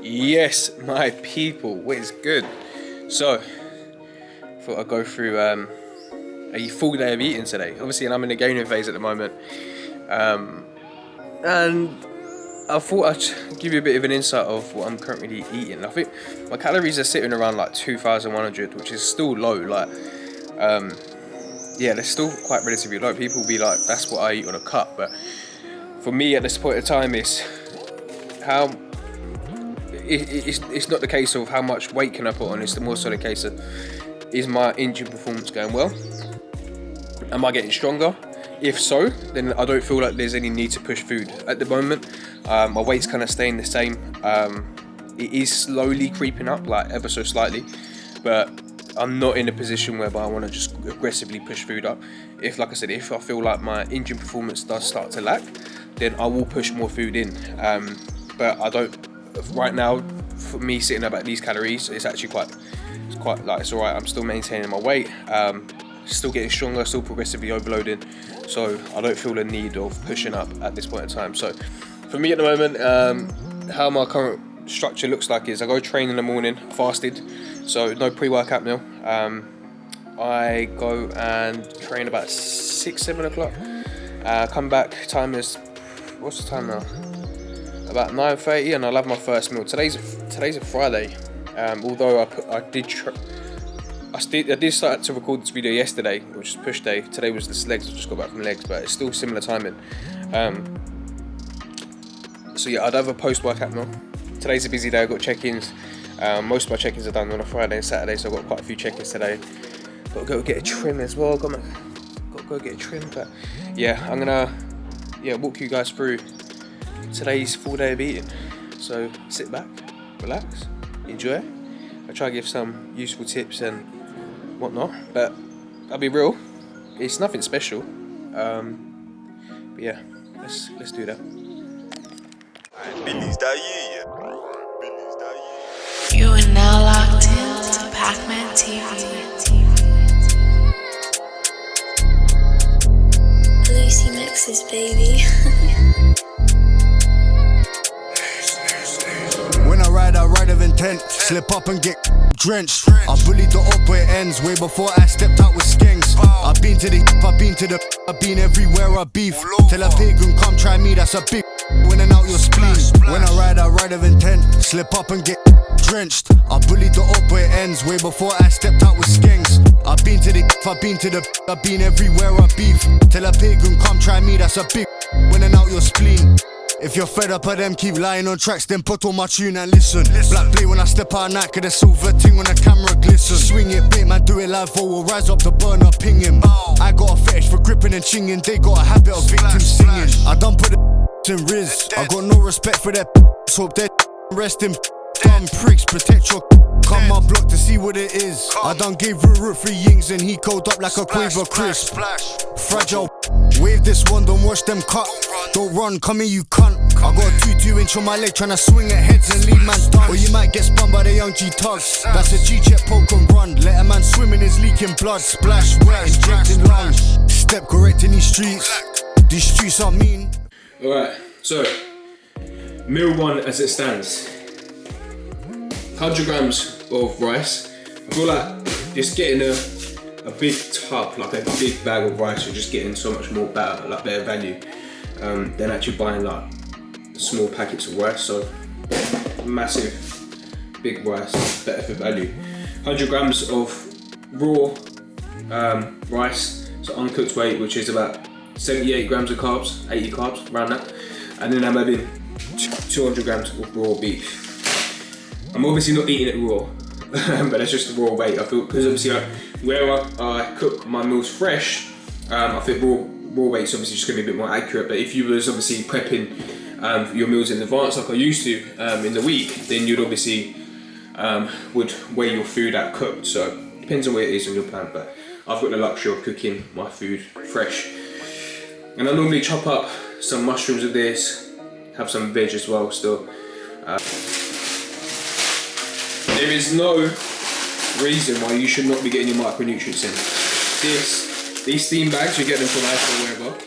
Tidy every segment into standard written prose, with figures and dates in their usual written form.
Yes, my people, what is good? So, thought I'd go through a full day of eating today. Obviously, I'm in a gaining phase at the moment, and I thought I'd give you a bit of an insight of what I'm currently eating. I think my calories are sitting around like 2,100, which is still low. Yeah, they're still quite relatively low. People will be like, that's what I eat on a cup, but for me at this point in time, how it's not the case of how much weight can I put on. It's more so the case of, is my engine performance going well? Am I getting stronger? If so, then I don't feel like there's any need to push food at the moment. My weight's kind of staying the same. It is slowly creeping up, like ever so slightly, but I'm not in a position whereby I want to just aggressively push food up. If, like I said, if I feel like my engine performance does start to lack, then I will push more food in. But I don't. Right now, for me sitting up at these calories, it's actually it's alright. I'm still maintaining my weight, still getting stronger, still progressively overloading, so I don't feel the need of pushing up at this point in time. So for me at the moment, how my current structure looks like is I go train in the morning, fasted, so no pre-workout meal. I go and train about 6-7 o'clock, come back, what's the time now? About 9:30, and I'll have my first meal. Today's a Friday, although I did start to record this video yesterday, which was push day. Today was the legs. I just got back from legs, but it's still similar timing. So yeah, I'd have a post-workout meal. Today's a busy day. I've got check-ins. Most of my check-ins are done on a Friday and Saturday, so I've got quite a few check-ins today. Got to go get a trim as well. Got to go get a trim, but yeah, I'm gonna walk you guys through today's full day of eating. So sit back, relax, enjoy. I try to give some useful tips and whatnot, but I'll be real, it's nothing special. But yeah, let's do that. You are now locked in to Pac-Man TV. Lucy mixes, baby. When I ride of intent, slip up and get drenched. I bullied the up where it ends, way before I stepped out with skanks. I've been I've been everywhere I beef. Tell a pagan come try me, that's a big winning out your spleen. When I ride of intent, slip up and get drenched. I bullied the up where it ends, way before I stepped out with skanks. I've been everywhere I beef. Tell a pagan come try me, that's a big winning out your spleen. If you're fed up of them, keep lying on tracks, then put on my tune and listen. Black blade when I step out night, cause the silver ting on the camera glisten. Swing it, bait man, do it live, or we'll rise up the burner, ping him. I got a fetish for gripping and chinging, they got a habit of victims singing. I done put the in Riz, I got no respect for their hope they rest in dumb pricks, protect your come my block to see what it is. I done gave Ruru 3 yings and he cold up like a Quaver crisp. Fragile, wave this one, don't watch them cut. Don't run, come here you cunt. I got a 2-2 on my leg tryna swing at heads and leave man done. Or you might get spun by the young G tugs. That's a G-check poke and run. Let a man swim in his leaking blood. Splash, wet, injecting lungs. Step correct in these streets. These streets are mean. Alright, so meal one as it stands. 100 grams of rice. I feel like just getting a big tub, like a big bag of rice, you're just getting so much more better value than actually buying like small packets of rice. So massive big rice, better for value. 100 grams of raw rice, so uncooked weight, which is about 78 grams of carbs, 80 carbs, around that. And then I'm adding 200 grams of raw beef. I'm obviously not eating it raw, but that's just the raw weight. I feel, because obviously where I cook my meals fresh, I think raw weight's obviously just going to be a bit more accurate. But if you was obviously prepping your meals in advance like I used to in the week, then you'd obviously would weigh your food out cooked. So it depends on where it is on your plan, but I've got the luxury of cooking my food fresh. And I normally chop up some mushrooms with this, have some veg as well still. There is no reason why you should not be getting your micronutrients in. These steam bags, you get them from Ice or wherever,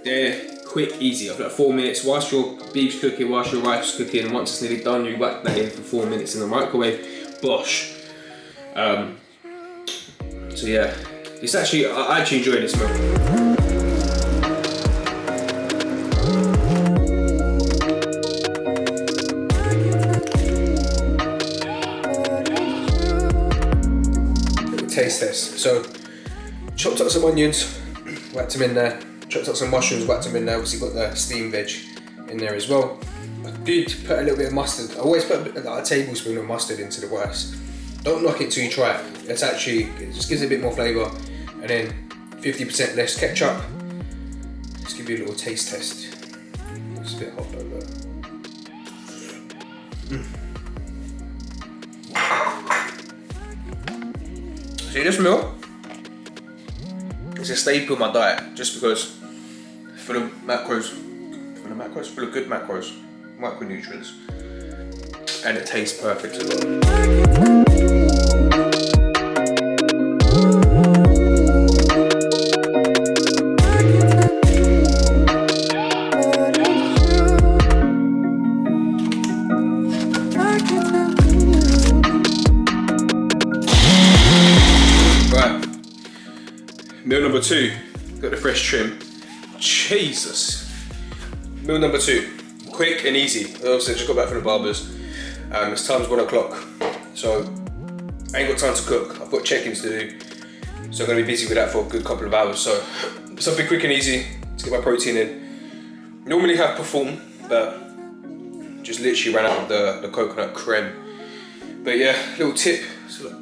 they're quick, easy. After like 4 minutes, whilst your beef's cooking, whilst your rice is cooking, and once it's nearly done, you whack that in for 4 minutes in the microwave. Bosh. So yeah, it's actually, I actually enjoy this meal. Taste test. So, chopped up some onions, whacked them in there. Chopped up some mushrooms, whacked them in there. Obviously got the steamed veg in there as well. I did put a little bit of mustard. I always put a tablespoon of mustard into the rice. Don't knock it till you try it. It's actually, it just gives it a bit more flavour. And then 50% less ketchup. Just give you a little taste test. It's a bit hot though, but. See this meal? It's a staple in my diet just because full of macros, full of good macros, micronutrients, and it tastes perfect as well. Meal number 2, got the fresh trim. Jesus. Meal number 2, quick and easy. Obviously, I just got back from the barbers. It's time's 1 o'clock, so I ain't got time to cook. I've got check-ins to do, so I'm gonna be busy with that for a good couple of hours. So something quick and easy to get my protein in. Normally have Perform, but just literally ran out of the coconut creme. But yeah, little tip. It's like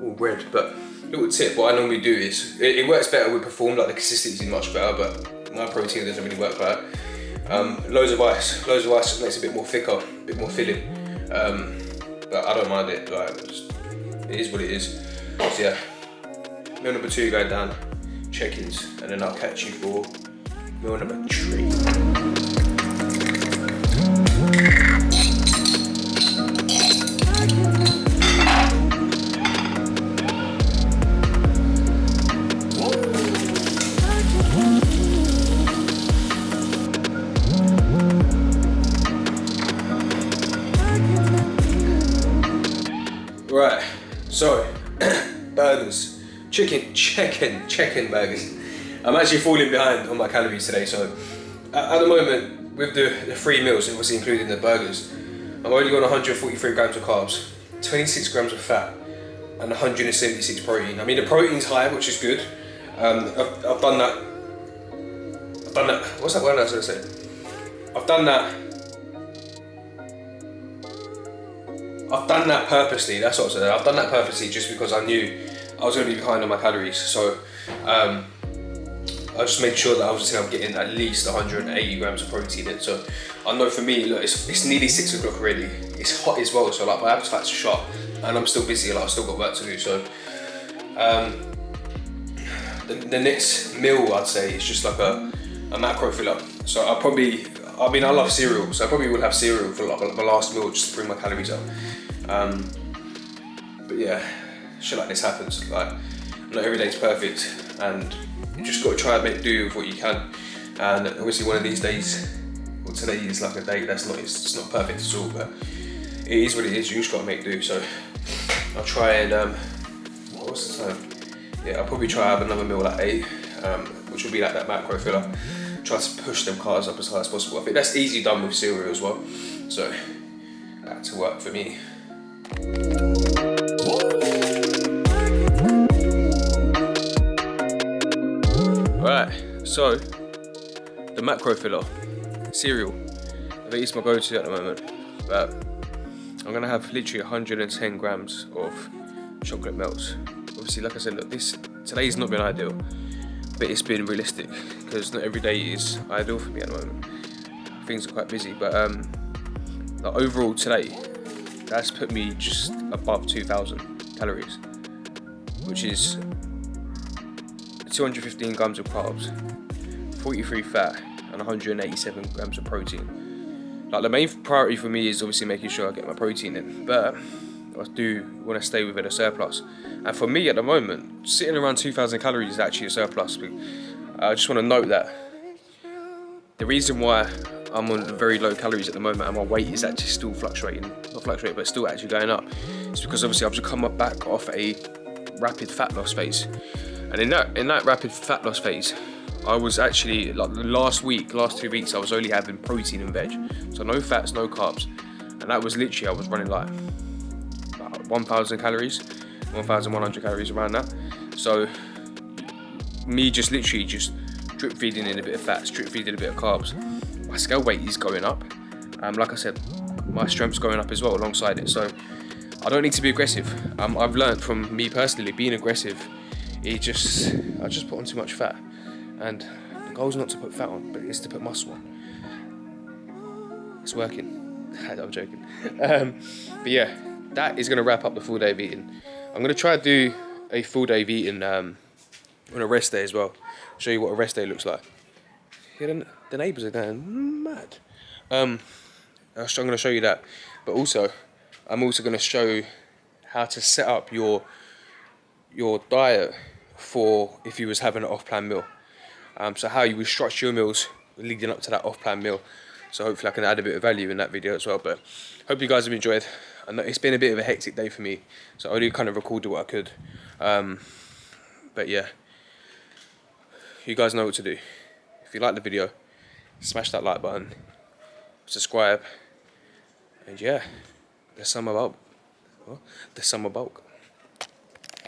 all red, but. Little tip, what I normally do is, it works better with Perform, like the consistency is much better, but my protein doesn't really work like that. Loads of ice just makes it a bit more thicker, a bit more filling. But I don't mind it, like, it is what it is. So yeah, meal number 2 going down, check-ins, and then I'll catch you for meal number 3. Right, so burgers, chicken burgers. I'm actually falling behind on my calories today, so at the moment with the 3 meals, obviously including the burgers, I'm only on 143 grams of carbs, 26 grams of fat, and 176 protein. I mean the protein's high, which is good. I've done that. What's that word I was gonna say? I've done that purposely, that's what I said. I've done that purposely just because I knew I was going to be behind on my calories. So I just made sure that I was getting at least 180 grams of protein in. So I know for me, look, it's nearly 6 o'clock already. It's hot as well, so like my appetite's shot and I'm still busy, like I've still got work to do. So the next meal I'd say is just like a macro filler. So I love cereal, so I probably will have cereal for like my last meal just to bring my calories up. But yeah, shit like this happens. Like, not every day's perfect, and you just got to try and make do with what you can. And obviously, one of these days, well, today is like a day it's not perfect at all, but it is what it is. You just got to make do. So I'll try and what's the time? Yeah, I'll probably try and have another meal at 8, which will be like that macro filler. Try to push them carbs up as high as possible. I think that's easy done with cereal as well. So back to work for me. Right, so the macro filler, cereal. I think it's my go-to at the moment, but I'm gonna have literally 110 grams of chocolate melts. Obviously, like I said, look, today's not been ideal, but it's been realistic because not every day is ideal for me at the moment. Things are quite busy, but like overall today, that's put me just above 2,000 calories, which is 215 grams of carbs, 43 fat, and 187 grams of protein. Like the main priority for me is obviously making sure I get my protein in, but I do want to stay within a surplus. And for me at the moment, sitting around 2,000 calories is actually a surplus. I just want to note that the reason why I'm on very low calories at the moment and my weight is actually still fluctuating, not fluctuating, but still actually going up, is because obviously I've just come back off a rapid fat loss phase. And in that rapid fat loss phase, I was actually, like the last 2 weeks, I was only having protein and veg. So no fats, no carbs. And that was literally, I was running like 1,000 calories, 1,100 calories, around that. So me just literally just drip feeding in a bit of fats, drip feeding a bit of carbs. My scale weight is going up. Like I said, my strength's going up as well alongside it. So I don't need to be aggressive. I've learned from me personally, being aggressive, I just put on too much fat. And the goal's not to put fat on, but it's to put muscle on. It's working. I'm joking. But yeah, that is gonna wrap up the full day of eating. I'm gonna try to do a full day of eating on a rest day as well. Show you what a rest day looks like. Yeah, the neighbours are going mad. I'm going to show you that, but also I'm also going to show how to set up your diet for if you was having an off-plan meal. So how you would structure your meals leading up to that off-plan meal. So hopefully I can add a bit of value in that video as well. But hope you guys have enjoyed. I know it's been a bit of a hectic day for me, so I only kind of recorded what I could. But yeah, you guys know what to do. If you like the video, smash that like button, subscribe, and yeah, the summer bulk.